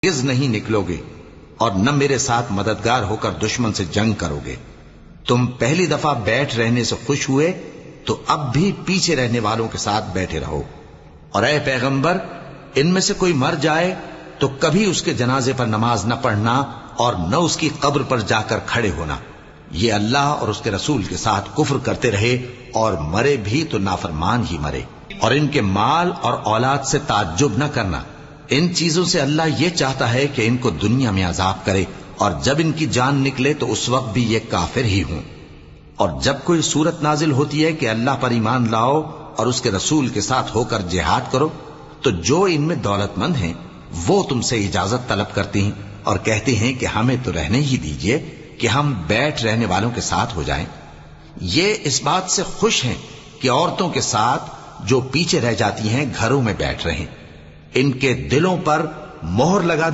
ہرگز نہیں نکلو گے اور نہ میرے ساتھ مددگار ہو کر دشمن سے جنگ کرو گے۔ تم پہلی دفعہ بیٹھ رہنے سے خوش ہوئے تو اب بھی پیچھے رہنے والوں کے ساتھ بیٹھے رہو، اور اے پیغمبر ان میں سے کوئی مر جائے تو کبھی اس کے جنازے پر نماز نہ پڑھنا اور نہ اس کی قبر پر جا کر کھڑے ہونا۔ یہ اللہ اور اس کے رسول کے ساتھ کفر کرتے رہے اور مرے بھی تو نافرمان ہی مرے۔ اور ان کے مال اور اولاد سے تعجب نہ کرنا، ان چیزوں سے اللہ یہ چاہتا ہے کہ ان کو دنیا میں عذاب کرے، اور جب ان کی جان نکلے تو اس وقت بھی یہ کافر ہی ہوں۔ اور جب کوئی صورت نازل ہوتی ہے کہ اللہ پر ایمان لاؤ اور اس کے رسول کے ساتھ ہو کر جہاد کرو، تو جو ان میں دولت مند ہیں وہ تم سے اجازت طلب کرتی ہیں اور کہتے ہیں کہ ہمیں تو رہنے ہی دیجئے کہ ہم بیٹھ رہنے والوں کے ساتھ ہو جائیں۔ یہ اس بات سے خوش ہیں کہ عورتوں کے ساتھ جو پیچھے رہ جاتی ہیں گھروں میں بیٹھ رہیں۔ ان کے دلوں پر مہر لگا دی